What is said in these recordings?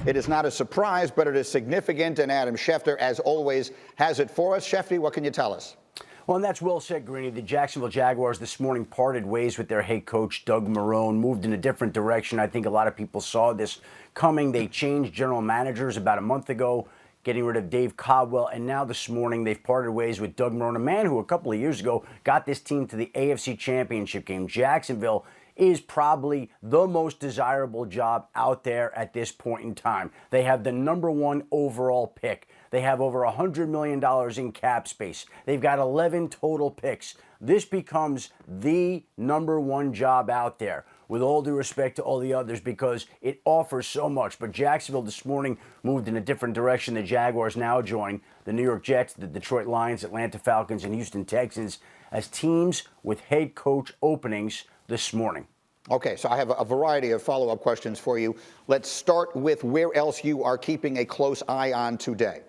It is not a surprise, but it is significant, and Adam Schefter, as always, has it for us. Schefter, what can you tell us? Well, and that's well said, Greeny. The Jacksonville Jaguars this morning parted ways with their head coach, Doug Marrone, moved in a different direction. I think a lot of people saw this coming. They changed general managers about a month ago, getting rid of Dave Caldwell, and now this morning they've parted ways with Doug Marrone, a man who a couple of years ago got this team to the AFC Championship game. Jacksonville is probably the most desirable job out there at this point in time. They have the #1 overall pick. They have over $100 million in cap space. They've got 11 total picks. This becomes the #1 job out there, with all due respect to all the others, because it offers so much. But Jacksonville this morning moved in a different direction. The Jaguars now join the New York Jets, the Detroit Lions, Atlanta Falcons, and Houston Texans as teams with head coach openings this morning. Okay, so I have a variety of follow-up questions for you. Let's start with where else you are keeping a close eye on today.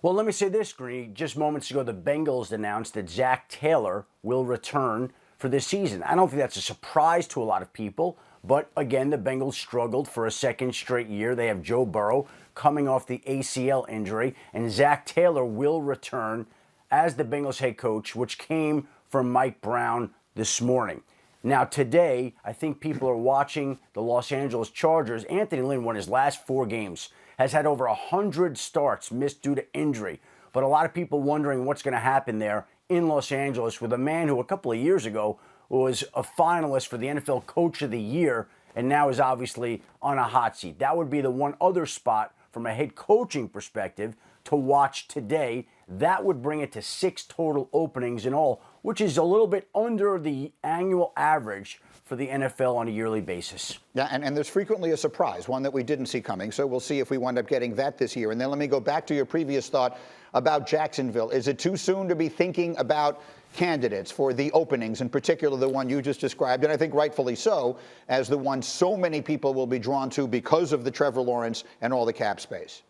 Well, let me say this, Green. Just moments ago, the Bengals announced that Zach Taylor will return for this season. I don't think that's a surprise to a lot of people, but again, the Bengals struggled for a second straight year. They have Joe Burrow coming off the ACL injury, and Zach Taylor will return as the Bengals head coach, which came from Mike Brown this morning. Now, today, I think people are watching the Los Angeles Chargers. Anthony Lynn won his last 4 games, has had over 100 starts missed due to injury. But a lot of people wondering what's going to happen there in Los Angeles with a man who a couple of years ago was a finalist for the NFL Coach of the Year and now is obviously on a hot seat. That would be the one other spot from a head coaching perspective to watch today. That would bring it to 6 total openings in all, which is a little bit under the annual average for the NFL on a yearly basis. Yeah, and there's frequently a surprise, one that we didn't see coming. So we'll see if we wind up getting that this year. And then let me go back to your previous thought about Jacksonville. Is it too soon to be thinking about candidates for the openings, in particular the one you just described, and I think rightfully so, as the one so many people will be drawn to because of the Trevor Lawrence and all the cap space?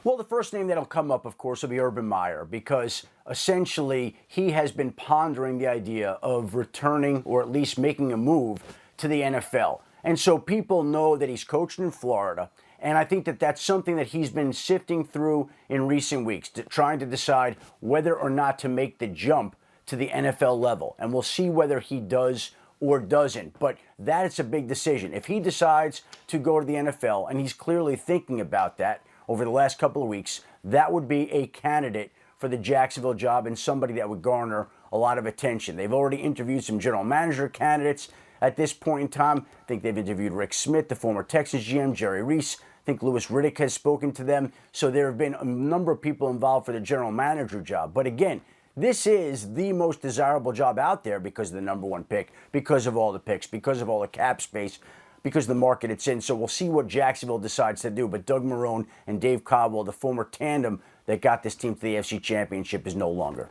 Well, the first name that'll come up, of course, will be Urban Meyer, because essentially he has been pondering the idea of returning, or at least making a move to the NFL. And so people know that he's coached in Florida, and I think that that's something that he's been sifting through in recent weeks, trying to decide whether or not to make the jump to the NFL level. And we'll see whether he does or doesn't. But that's a big decision. If he decides to go to the NFL, and he's clearly thinking about that over the last couple of weeks, that would be a candidate for the Jacksonville job and somebody that would garner a lot of attention. They've already interviewed some general manager candidates at this point in time. I think they've interviewed Rick Smith, the former Texas GM, Jerry Reese. I think Louis Riddick has spoken to them. So there have been a number of people involved for the general manager job. But again, this is the most desirable job out there because of the #1 pick, because of all the picks, because of all the cap space, because of the market it's in. So we'll see what Jacksonville decides to do. But Doug Marrone and Dave Caldwell, the former tandem that got this team to the AFC Championship, is no longer.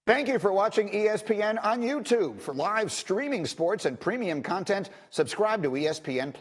Thank you for watching ESPN on YouTube. For live streaming sports and premium content, subscribe to ESPN+.